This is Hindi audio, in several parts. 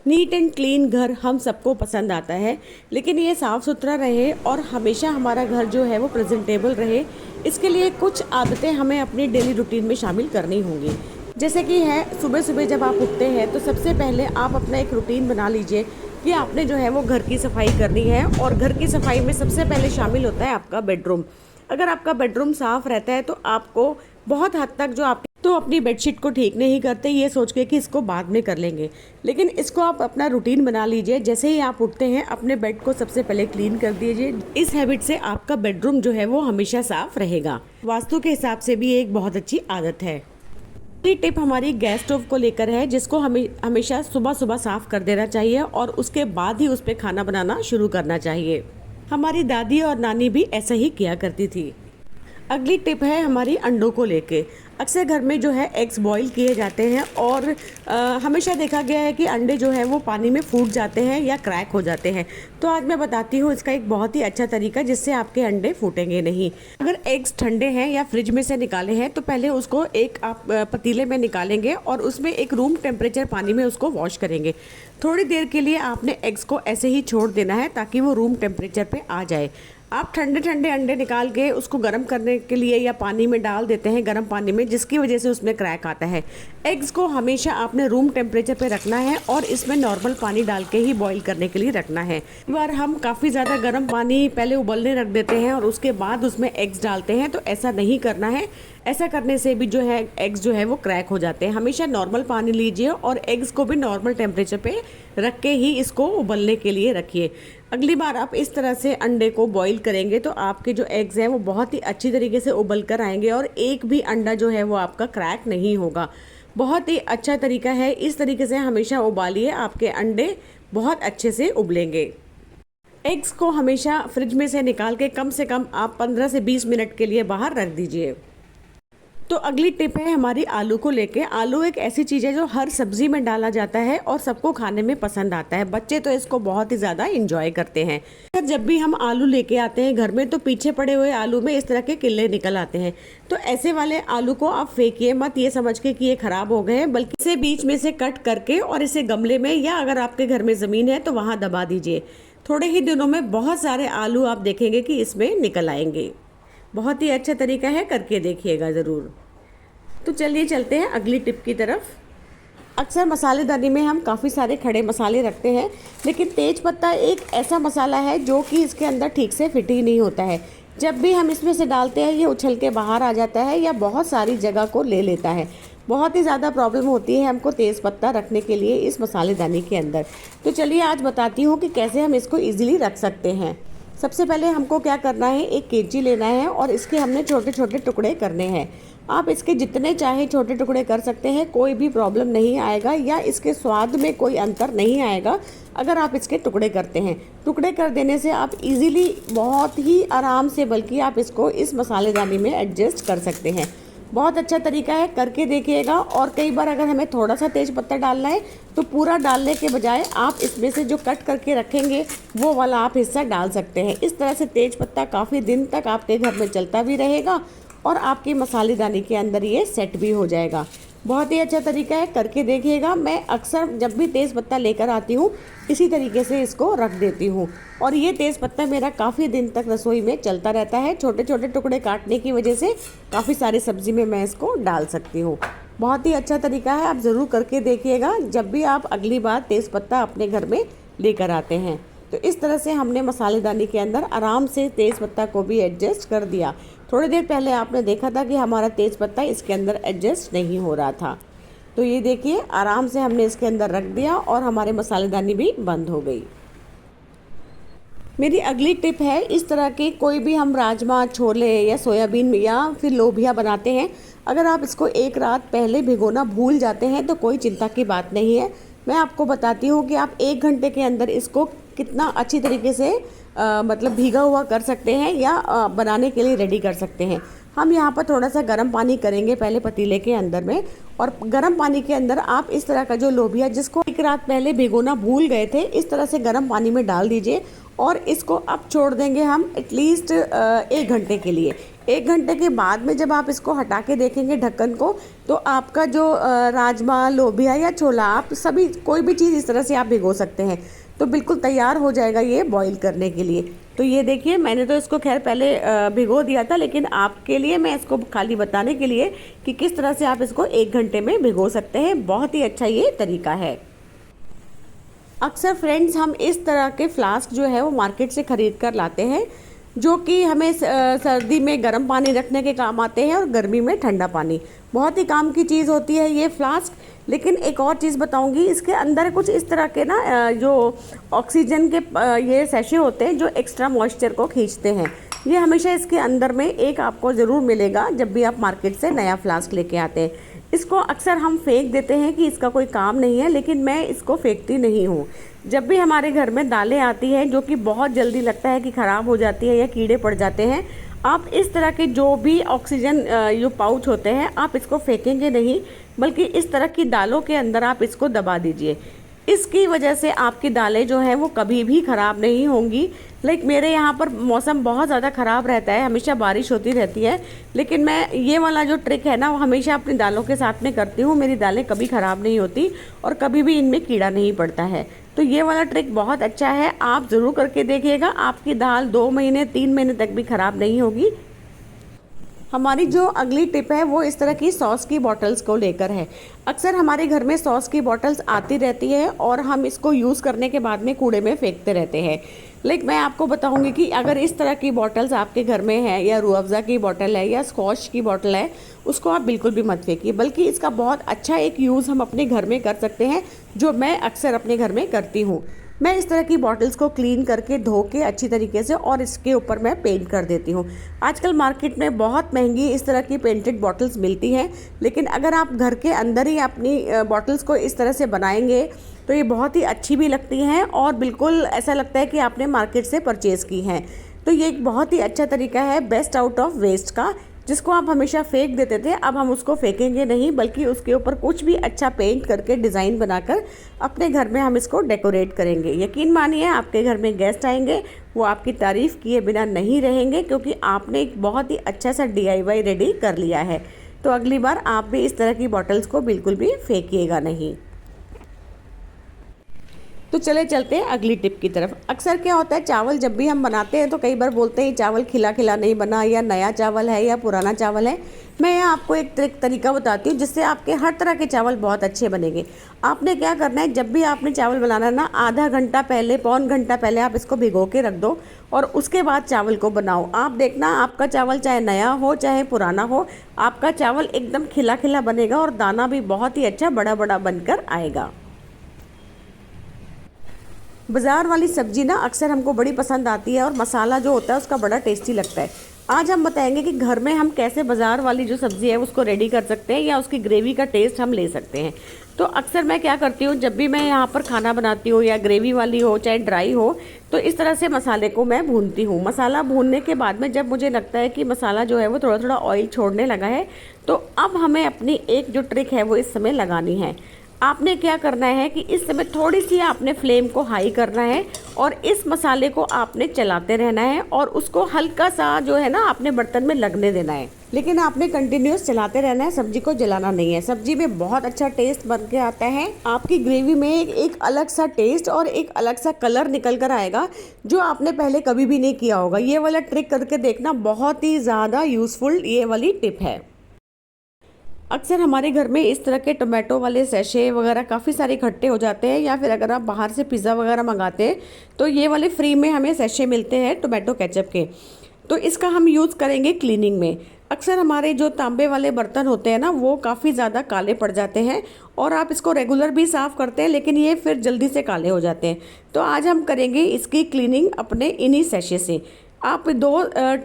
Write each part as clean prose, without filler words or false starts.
नीट एंड क्लीन घर हम सबको पसंद आता है, लेकिन ये साफ़ सुथरा रहे और हमेशा हमारा घर जो है वो प्रेजेंटेबल रहे, इसके लिए कुछ आदतें हमें अपनी डेली रूटीन में शामिल करनी होंगी। जैसे कि है, सुबह सुबह जब आप उठते हैं तो सबसे पहले आप अपना एक रूटीन बना लीजिए कि आपने जो है वो घर की सफाई करनी है। और घर की सफाई में सबसे पहले शामिल होता है आपका बेडरूम। अगर आपका बेडरूम साफ़ रहता है तो आपको बहुत हद तक जो आप तो अपनी बेडशीट को ठीक नहीं करते ये सोच के कि इसको बाद में कर लेंगे, लेकिन इसको आप अपना रूटीन बना लीजिए। जैसे ही आप उठते हैं अपने बेड को सबसे पहले क्लीन कर दीजिए। इस हैबिट से आपका बेडरूम जो है वो हमेशा साफ रहेगा। वास्तु के हिसाब से भी एक बहुत अच्छी आदत है। ये टिप हमारी गैस स्टोव को लेकर है, जिसको हमें हमेशा सुबह सुबह साफ कर देना चाहिए और उसके बाद ही उस पर खाना बनाना शुरू करना चाहिए। हमारी दादी और नानी भी ऐसा ही किया करती थी। अगली टिप है हमारी अंडों को लेके। अक्सर घर में जो है एग्स बॉईल किए जाते हैं और हमेशा देखा गया है कि अंडे जो है वो पानी में फूट जाते हैं या क्रैक हो जाते हैं। तो आज मैं बताती हूँ इसका एक बहुत ही अच्छा तरीका जिससे आपके अंडे फूटेंगे नहीं। अगर एग्स ठंडे हैं या फ्रिज में से निकाले हैं तो पहले उसको एक आप पतीले में निकालेंगे और उसमें एक रूम टेम्परेचर पानी में उसको वॉश करेंगे। थोड़ी देर के लिए आपने एग्स को ऐसे ही छोड़ देना है ताकि वो रूम टेम्परेचर पे आ जाए। आप ठंडे ठंडे अंडे निकाल के उसको गर्म करने के लिए या पानी में डाल देते हैं, गर्म पानी में, जिसकी वजह से उसमें क्रैक आता है। एग्स को हमेशा आपने रूम टेम्परेचर पे रखना है और इसमें नॉर्मल पानी डाल के ही बॉईल करने के लिए रखना है। एक बार हम काफ़ी ज़्यादा गर्म पानी पहले उबलने रख देते हैं और उसके बाद उसमें एग्स डालते हैं, तो ऐसा नहीं करना है। ऐसा करने से भी जो है एग्स जो है वो क्रैक हो जाते हैं। हमेशा नॉर्मल पानी लीजिए और एग्स को भी नॉर्मल टेम्परेचर पे रख के ही इसको उबलने के लिए रखिए। अगली बार आप इस तरह से अंडे को बॉईल करेंगे तो आपके जो एग्स हैं वो बहुत ही अच्छी तरीके से उबल कर आएंगे और एक भी अंडा जो है वो आपका क्रैक नहीं होगा। बहुत ही अच्छा तरीका है। इस तरीके से हमेशा उबालिए, आपके अंडे बहुत अच्छे से उबलेंगे। एग्स को हमेशा फ्रिज में से निकाल के कम से कम आप 15 से 20 मिनट के लिए बाहर रख दीजिए। तो अगली टिप है हमारी आलू को लेके। आलू एक ऐसी चीज़ है जो हर सब्जी में डाला जाता है और सबको खाने में पसंद आता है। बच्चे तो इसको बहुत ही ज़्यादा इंजॉय करते हैं। जब भी हम आलू लेके आते हैं घर में तो पीछे पड़े हुए आलू में इस तरह के किल्ले निकल आते हैं। तो ऐसे वाले आलू को आप फेंकिए मत ये समझ के कि ये खराब हो गए हैं, बल्कि इसे बीच में से कट करके और इसे गमले में या अगर आपके घर में ज़मीन है तो वहाँ दबा दीजिए। थोड़े ही दिनों में बहुत सारे आलू आप देखेंगे कि इसमें निकल आएंगे। बहुत ही अच्छा तरीका है, करके देखिएगा ज़रूर। तो चलिए चलते हैं अगली टिप की तरफ। अक्सर मसालेदानी में हम काफ़ी सारे खड़े मसाले रखते हैं, लेकिन तेज पत्ता एक ऐसा मसाला है जो कि इसके अंदर ठीक से फिट ही नहीं होता है। जब भी हम इसमें से डालते हैं ये उछल के बाहर आ जाता है या बहुत सारी जगह को ले लेता है। बहुत ही ज़्यादा प्रॉब्लम होती है हमको तेज़ पत्ता रखने के लिए इस मसालेदानी के अंदर। तो चलिए आज बताती हूँ कि कैसे हम इसको ईजिली रख सकते हैं। सबसे पहले हमको क्या करना है, एक कैंची लेना है और इसके हमने छोटे छोटे टुकड़े करने हैं। आप इसके जितने चाहे छोटे टुकड़े कर सकते हैं, कोई भी प्रॉब्लम नहीं आएगा या इसके स्वाद में कोई अंतर नहीं आएगा अगर आप इसके टुकड़े करते हैं। टुकड़े कर देने से आप इजीली, बहुत ही आराम से, बल्कि आप इसको इस मसालेदानी में एडजस्ट कर सकते हैं। बहुत अच्छा तरीका है, करके देखिएगा। और कई बार अगर हमें थोड़ा सा तेज पत्ता डालना है तो पूरा डालने के बजाय आप इसमें से जो कट करके रखेंगे वो वाला आप हिस्सा डाल सकते हैं। इस तरह से तेज पत्ता काफ़ी दिन तक आपके घर में चलता भी रहेगा और आपकी मसालेदानी के अंदर ये सेट भी हो जाएगा। बहुत ही अच्छा तरीका है, करके देखिएगा। मैं अक्सर जब भी तेज़ पत्ता लेकर आती हूँ इसी तरीके से इसको रख देती हूँ और ये तेज़ पत्ता मेरा काफ़ी दिन तक रसोई में चलता रहता है। छोटे छोटे टुकड़े काटने की वजह से काफ़ी सारी सब्ज़ी में मैं इसको डाल सकती हूँ। बहुत ही अच्छा तरीका है, आप ज़रूर करके देखिएगा जब भी आप अगली बार तेज़ पत्ता अपने घर में लेकर आते हैं। तो इस तरह से हमने मसालेदानी के अंदर आराम से तेज़ पत्ता को भी एडजस्ट कर दिया। थोड़ी देर पहले आपने देखा था कि हमारा तेज़ पत्ता इसके अंदर एडजस्ट नहीं हो रहा था। तो ये देखिए आराम से हमने इसके अंदर रख दिया और हमारे मसालेदानी भी बंद हो गई। मेरी अगली टिप है, इस तरह के कोई भी हम राजमा, छोले या सोयाबीन या फिर लोबिया बनाते हैं, अगर आप इसको एक रात पहले भिगोना भूल जाते हैं तो कोई चिंता की बात नहीं है। मैं आपको बताती हूँ कि आप 1 घंटे के अंदर इसको कितना अच्छी तरीके से मतलब भीगा हुआ कर सकते हैं या बनाने के लिए रेडी कर सकते हैं। हम यहाँ पर थोड़ा सा गर्म पानी करेंगे पहले पतीले के अंदर में, और गर्म पानी के अंदर आप इस तरह का जो लोबिया जिसको एक रात पहले भिगोना भूल गए थे, इस तरह से गर्म पानी में डाल दीजिए और इसको अब छोड़ देंगे हम एटलीस्ट 1 घंटे के लिए। 1 घंटे के बाद में जब आप इसको हटा के देखेंगे ढक्कन को, तो आपका जो राजमा, लोबिया या छोला, आप सभी कोई भी चीज़ इस तरह से आप भिगो सकते हैं, तो बिल्कुल तैयार हो जाएगा ये बॉईल करने के लिए। तो ये देखिए, मैंने तो इसको खैर पहले भिगो दिया था, लेकिन आपके लिए मैं इसको खाली बताने के लिए कि किस तरह से आप इसको 1 घंटे में भिगो सकते हैं। बहुत ही अच्छा ये तरीका है। अक्सर फ्रेंड्स, हम इस तरह के फ्लास्क जो है वो मार्केट से ख़रीद कर लाते हैं, जो कि हमें सर्दी में गर्म पानी रखने के काम आते हैं और गर्मी में ठंडा पानी। बहुत ही काम की चीज़ होती है ये फ्लास्क। लेकिन एक और चीज़ बताऊंगी, इसके अंदर कुछ इस तरह के ना जो ऑक्सीजन के ये सैशे होते हैं जो एक्स्ट्रा मॉइस्चर को खींचते हैं। ये हमेशा इसके अंदर में एक आपको ज़रूर मिलेगा जब भी आप मार्केट से नया फ्लास्क लेके आते हैं। इसको अक्सर हम फेंक देते हैं कि इसका कोई काम नहीं है, लेकिन मैं इसको फेंकती नहीं हूँ। जब भी हमारे घर में दालें आती हैं जो कि बहुत जल्दी लगता है कि ख़राब हो जाती है या कीड़े पड़ जाते हैं, आप इस तरह के जो भी ऑक्सीजन जो पाउच होते हैं, आप इसको फेंकेंगे नहीं, बल्कि इस तरह की दालों के अंदर आप इसको दबा दीजिए। इसकी वजह से आपकी दालें जो हैं वो कभी भी ख़राब नहीं होंगी। मेरे यहाँ पर मौसम बहुत ज़्यादा ख़राब रहता है, हमेशा बारिश होती रहती है, लेकिन मैं ये वाला जो ट्रिक है ना वो हमेशा अपनी दालों के साथ में करती हूँ। मेरी दालें कभी ख़राब नहीं होती और कभी भी इनमें कीड़ा नहीं पड़ता है। तो ये वाला ट्रिक बहुत अच्छा है, आप ज़रूर करके देखिएगा। आपकी दाल 2 महीने 3 महीने तक भी ख़राब नहीं होगी। हमारी जो अगली टिप है वो इस तरह की सॉस की बॉटल्स को लेकर है। अक्सर हमारे घर में सॉस की बॉटल्स आती रहती है और हम इसको यूज़ करने के बाद में कूड़े में फेंकते रहते हैं। लेकिन मैं आपको बताऊंगी कि अगर इस तरह की बॉटल्स आपके घर में है, या रूह अफ़ज़ा की बॉटल है या स्कॉच की बॉटल है, उसको आप बिल्कुल भी मत फेंकिए, बल्कि इसका बहुत अच्छा एक यूज़ हम अपने घर में कर सकते हैं, जो मैं अक्सर अपने घर में करती हूँ। मैं इस तरह की बॉटल्स को क्लीन करके धो के अच्छी तरीके से और इसके ऊपर मैं पेंट कर देती हूँ। आजकल मार्केट में बहुत महंगी इस तरह की पेंटेड बॉटल्स मिलती हैं, लेकिन अगर आप घर के अंदर ही अपनी बॉटल्स को इस तरह से बनाएंगे तो ये बहुत ही अच्छी भी लगती हैं और बिल्कुल ऐसा लगता है कि आपने मार्केट से परचेज़ की हैं। तो ये एक बहुत ही अच्छा तरीका है बेस्ट आउट ऑफ वेस्ट का, जिसको आप हमेशा फेंक देते थे, अब हम उसको फेंकेंगे नहीं, बल्कि उसके ऊपर कुछ भी अच्छा पेंट करके डिज़ाइन बनाकर अपने घर में हम इसको डेकोरेट करेंगे। यकीन मानिए, आपके घर में गेस्ट आएंगे, वो आपकी तारीफ़ किए बिना नहीं रहेंगे, क्योंकि आपने एक बहुत ही अच्छा सा DIY रेडी कर लिया है। तो अगली बार आप भी इस तरह की बॉटल्स को बिल्कुल भी फेंकिएगा नहीं। तो चले चलते हैं अगली टिप की तरफ। अक्सर क्या होता है, चावल जब भी हम बनाते हैं तो कई बार बोलते हैं चावल खिला खिला नहीं बना, या नया चावल है या पुराना चावल है। मैं यहाँ आपको एक तरीका बताती हूँ जिससे आपके हर तरह के चावल बहुत अच्छे बनेंगे। आपने क्या करना है, जब भी आपने चावल बनाना है ना, आधा घंटा पहले, पौन घंटा पहले आप इसको भिगो के रख दो और उसके बाद चावल को बनाओ। आप देखना, आपका चावल चाहे नया हो चाहे पुराना हो, आपका चावल एकदम खिला खिला बनेगा और दाना भी बहुत ही अच्छा बड़ा बड़ा बनकर आएगा। बाज़ार वाली सब्ज़ी ना अक्सर हमको बड़ी पसंद आती है और मसाला जो होता है उसका बड़ा टेस्टी लगता है। आज हम बताएंगे कि घर में हम कैसे बाज़ार वाली जो सब्ज़ी है उसको रेडी कर सकते हैं या उसकी ग्रेवी का टेस्ट हम ले सकते हैं। तो अक्सर मैं क्या करती हूँ, जब भी मैं यहाँ पर खाना बनाती हूँ, या ग्रेवी वाली हो चाहे ड्राई हो, तो इस तरह से मसाले को मैं भूनती हूँ। मसाला भूनने के बाद में जब मुझे लगता है कि मसाला जो है वो थोड़ा थोड़ा ऑयल छोड़ने लगा है, तो अब हमें अपनी एक जो ट्रिक है वो इस समय लगानी है। आपने क्या करना है कि इस समय थोड़ी सी आपने फ्लेम को हाई करना है और इस मसाले को आपने चलाते रहना है और उसको हल्का सा जो है ना आपने बर्तन में लगने देना है, लेकिन आपने कंटिन्यूस चलाते रहना है, सब्जी को जलाना नहीं है। सब्जी में बहुत अच्छा टेस्ट बन के आता है, आपकी ग्रेवी में एक अलग सा टेस्ट और एक अलग सा कलर निकल कर आएगा, जो आपने पहले कभी भी नहीं किया होगा। ये वाला ट्रिक करके देखना, बहुत ही ज़्यादा यूज़फुल ये वाली टिप है। अक्सर हमारे घर में इस तरह के टोमेटो वाले सैशे वगैरह काफ़ी सारे इकट्ठे हो जाते हैं, या फिर अगर आप बाहर से पिज़्ज़ा वगैरह मंगाते हैं तो ये वाले फ्री में हमें सैशे मिलते हैं टोमेटो केचप के। तो इसका हम यूज़ करेंगे क्लीनिंग में। अक्सर हमारे जो तांबे वाले बर्तन होते हैं ना, वो काफ़ी ज़्यादा काले पड़ जाते हैं और आप इसको रेगुलर भी साफ़ करते हैं, लेकिन ये फिर जल्दी से काले हो जाते हैं। तो आज हम करेंगे इसकी क्लीनिंग अपने इन्हीं सैशे से। आप 2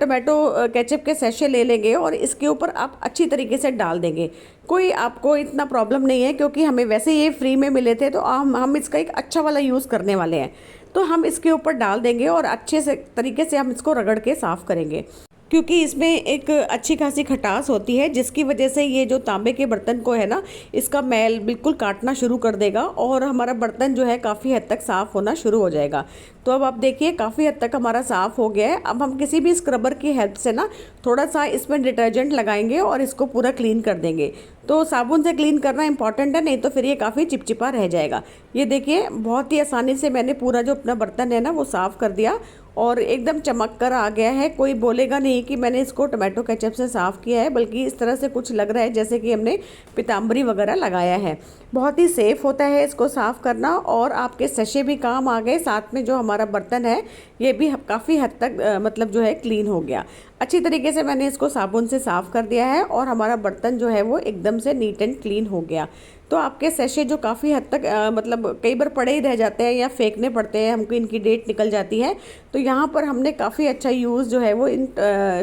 टोमेटो केचप के सैशे ले लेंगे और इसके ऊपर आप अच्छी तरीके से डाल देंगे। कोई आपको इतना प्रॉब्लम नहीं है, क्योंकि हमें वैसे ये फ्री में मिले थे, तो हम इसका एक अच्छा वाला यूज़ करने वाले हैं। तो हम इसके ऊपर डाल देंगे और अच्छे से तरीके से हम इसको रगड़ के साफ़ करेंगे। क्योंकि इसमें एक अच्छी खासी खटास होती है, जिसकी वजह से ये जो तांबे के बर्तन को है ना, इसका मैल बिल्कुल काटना शुरू कर देगा और हमारा बर्तन जो है काफ़ी हद तक साफ़ होना शुरू हो जाएगा। तो अब आप देखिए काफ़ी हद तक हमारा साफ़ हो गया है। अब हम किसी भी स्क्रबर की हेल्प से ना थोड़ा सा इसमें डिटर्जेंट लगाएंगे और इसको पूरा क्लीन कर देंगे। तो साबुन से क्लीन करना इंपॉर्टेंट है, नहीं तो फिर ये काफ़ी चिपचिपा रह जाएगा। ये देखिए बहुत ही आसानी से मैंने पूरा जो अपना बर्तन है ना वो साफ़ कर दिया और एकदम चमक कर आ गया है। कोई बोलेगा नहीं कि मैंने इसको टमाटो केचप से साफ़ किया है, बल्कि इस तरह से कुछ लग रहा है जैसे कि हमने पीताम्बरी वगैरह लगाया है। बहुत ही सेफ़ होता है इसको साफ़ करना और आपके सैशे भी काम आ गए, साथ में जो हमारा बर्तन है ये भी काफ़ी हद तक मतलब जो है क्लीन हो गया। अच्छी तरीके से मैंने इसको साबुन से साफ़ कर दिया है और हमारा बर्तन जो है वो एकदम से नीट एंड क्लीन हो गया। तो आपके सैशे जो काफ़ी हद तक मतलब कई बार पड़े ही रह जाते हैं या फेंकने पड़ते हैं, हमको इनकी डेट निकल जाती है, तो यहाँ पर हमने काफ़ी अच्छा यूज़ जो है वो इन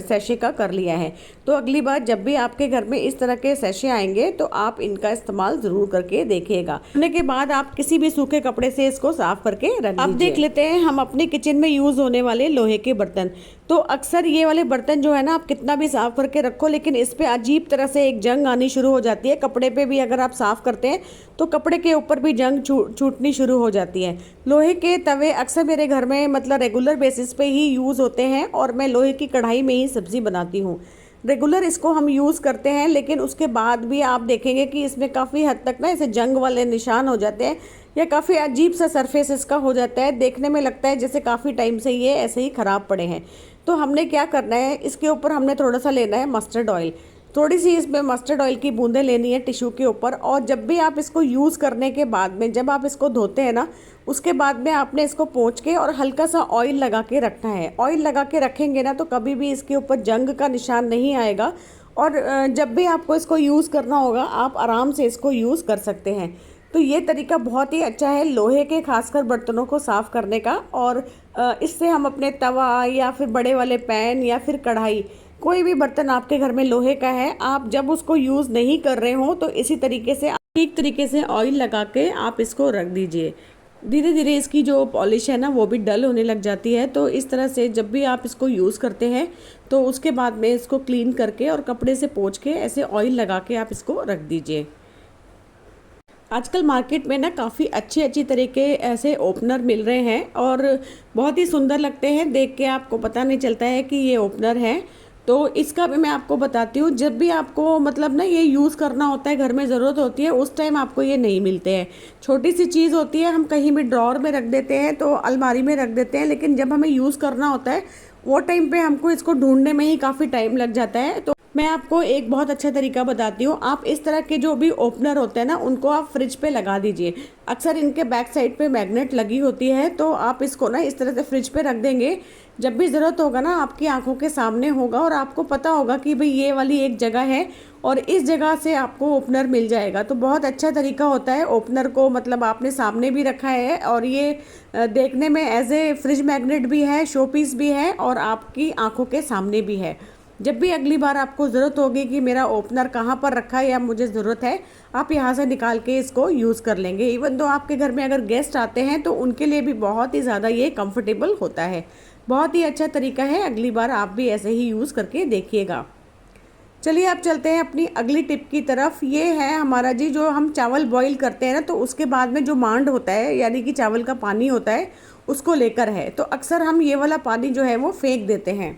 सैशे का कर लिया है। तो अगली बार जब भी आपके घर में इस तरह के सैशे आएंगे तो आप इनका इस्तेमाल ज़रूर करके देखिएगा। धोने के बाद आप किसी भी सूखे कपड़े से इसको साफ़ करके रख दीजिए। अब देख लेते हैं हम अपने किचन में यूज़ होने वाले लोहे के बर्तन। तो अक्सर ये वाले बर्तन जो है ना, आप कितना भी साफ़ करके रखो लेकिन इस पे अजीब तरह से एक जंग आनी शुरू हो जाती है। कपड़े पे भी अगर आप साफ़ करते हैं तो कपड़े के ऊपर भी जंग छूटनी शुरू हो जाती है। लोहे के तवे अक्सर मेरे घर में मतलब रेगुलर बेसिस पे ही यूज़ होते हैं और मैं लोहे की कढ़ाई में ही सब्ज़ी बनाती हूँ। रेगुलर इसको हम यूज़ करते हैं, लेकिन उसके बाद भी आप देखेंगे कि इसमें काफ़ी हद तक ना ऐसे जंग वाले निशान हो जाते हैं या काफ़ी अजीब सा सरफेस इसका हो जाता है। देखने में लगता है जैसे काफ़ी टाइम से ये ऐसे ही ख़राब पड़े हैं। तो हमने क्या करना है, इसके ऊपर हमने थोड़ा सा लेना है मस्टर्ड ऑयल। थोड़ी सी इसमें मस्टर्ड ऑयल की बूंदें लेनी है टिश्यू के ऊपर, और जब भी आप इसको यूज़ करने के बाद में जब आप इसको धोते हैं ना, उसके बाद में आपने इसको पोंछ के और हल्का सा ऑयल लगा के रखना है। ऑयल लगा के रखेंगे ना तो कभी भी इसके ऊपर जंग का निशान नहीं आएगा और जब भी आपको इसको यूज़ करना होगा आप आराम से इसको यूज़ कर सकते हैं। तो ये तरीका बहुत ही अच्छा है लोहे के खासकर बर्तनों को साफ़ करने का, और इससे हम अपने तवा या फिर बड़े वाले पैन या फिर कढ़ाई, कोई भी बर्तन आपके घर में लोहे का है, आप जब उसको यूज़ नहीं कर रहे हो तो इसी तरीके से ठीक तरीके से ऑयल लगा के आप इसको रख दीजिए। धीरे धीरे इसकी जो पॉलिश है ना वो भी डल होने लग जाती है। तो इस तरह से जब भी आप इसको यूज़ करते हैं तो उसके बाद में इसको क्लीन करके और कपड़े से पोंछ के ऐसे ऑयल लगा के आप इसको रख दीजिए। आजकल मार्केट में ना काफ़ी अच्छी तरह के ऐसे ओपनर मिल रहे हैं और बहुत ही सुंदर लगते हैं, देख के आपको पता नहीं चलता है कि ये ओपनर है। तो इसका भी मैं आपको बताती हूँ, जब भी आपको मतलब ना ये यूज़ करना होता है, घर में ज़रूरत होती है, उस टाइम आपको ये नहीं मिलते हैं। छोटी सी चीज़ होती है, हम कहीं भी ड्रॉर में रख देते हैं तो अलमारी में रख देते हैं, लेकिन जब हमें यूज़ करना होता है वो टाइम पे हमको इसको ढूंढने में ही काफ़ी टाइम लग जाता है। तो मैं आपको एक बहुत अच्छा तरीका बताती हूँ। आप इस तरह के जो भी ओपनर होते हैं ना उनको आप फ्रिज पे लगा दीजिए। अक्सर इनके बैक साइड पे मैग्नेट लगी होती है, तो आप इसको ना इस तरह से फ्रिज पे रख देंगे, जब भी ज़रूरत होगा ना आपकी आंखों के सामने होगा और आपको पता होगा कि भाई ये वाली एक जगह है और इस जगह से आपको ओपनर मिल जाएगा। तो बहुत अच्छा तरीका होता है ओपनर को, मतलब आपने सामने भी रखा है और ये देखने में एज ए फ्रिज मैग्नेट भी है, शो पीस भी है और आपकी आंखों के सामने भी है। जब भी अगली बार आपको ज़रूरत होगी कि मेरा ओपनर कहाँ पर रखा है या मुझे ज़रूरत है, आप यहाँ से निकाल के इसको यूज़ कर लेंगे। इवन तो आपके घर में अगर गेस्ट आते हैं तो उनके लिए भी बहुत ही ज़्यादा ये कंफर्टेबल होता है। बहुत ही अच्छा तरीका है, अगली बार आप भी ऐसे ही यूज़ करके देखिएगा। चलिए आप चलते हैं अपनी अगली टिप की तरफ। ये है हमारा जी, जो हम चावल बॉईल करते हैं ना तो उसके बाद में जो मांड होता है यानी कि चावल का पानी होता है उसको लेकर है। तो अक्सर हम ये वाला पानी जो है वो फेंक देते हैं।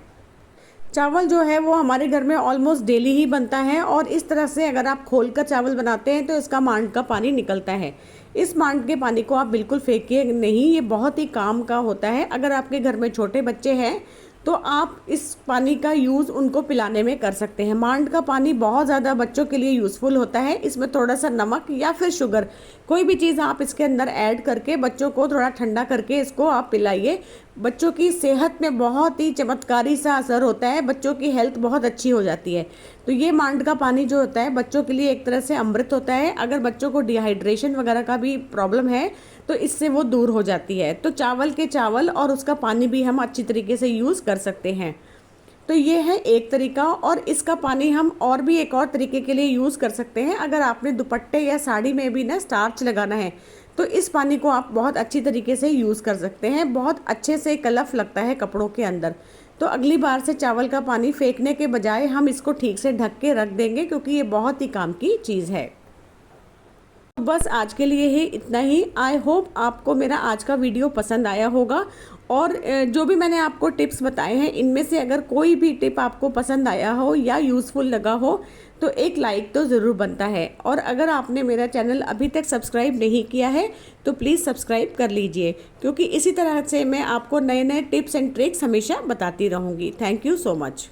चावल जो है वो हमारे घर में ऑलमोस्ट डेली ही बनता है और इस तरह से अगर आप खोलकर चावल बनाते हैं तो इसका मांड का पानी निकलता है। इस मांड के पानी को आप बिल्कुल फेंकिए नहीं, ये बहुत ही काम का होता है। अगर आपके घर में छोटे बच्चे हैं तो आप इस पानी का यूज़ उनको पिलाने में कर सकते हैं। मांड का पानी बहुत ज़्यादा बच्चों के लिए यूज़फुल होता है। इसमें थोड़ा सा नमक या फिर शुगर, कोई भी चीज़ आप इसके अंदर ऐड करके बच्चों को थोड़ा ठंडा करके इसको आप पिलाइए। बच्चों की सेहत में बहुत ही चमत्कारी सा असर होता है, बच्चों की हेल्थ बहुत अच्छी हो जाती है। तो ये मांड का पानी जो होता है बच्चों के लिए एक तरह से अमृत होता है। अगर बच्चों को डिहाइड्रेशन वगैरह का भी प्रॉब्लम है तो इससे वो दूर हो जाती है। तो चावल और उसका पानी भी हम अच्छी तरीके से यूज़ कर सकते हैं। तो ये है एक तरीका, और इसका पानी हम और भी एक और तरीके के लिए यूज़ कर सकते हैं। अगर आपने दुपट्टे या साड़ी में भी ना स्टार्च लगाना है तो इस पानी को आप बहुत अच्छी तरीके से यूज़ कर सकते हैं। बहुत अच्छे से कलफ लगता है कपड़ों के अंदर। तो अगली बार से चावल का पानी फेंकने के बजाय हम इसको ठीक से ढक के रख देंगे, क्योंकि ये बहुत ही काम की चीज़ है। बस आज के लिए ही इतना ही। आई होप आपको मेरा आज का वीडियो पसंद आया होगा, और जो भी मैंने आपको टिप्स बताए हैं इनमें से अगर कोई भी टिप आपको पसंद आया हो या यूज़फुल लगा हो तो एक लाइक तो ज़रूर बनता है। और अगर आपने मेरा चैनल अभी तक सब्सक्राइब नहीं किया है तो प्लीज़ सब्सक्राइब कर लीजिए, क्योंकि इसी तरह से मैं आपको नए नए टिप्स एंड ट्रिक्स हमेशा बताती रहूँगी। Thank you so much.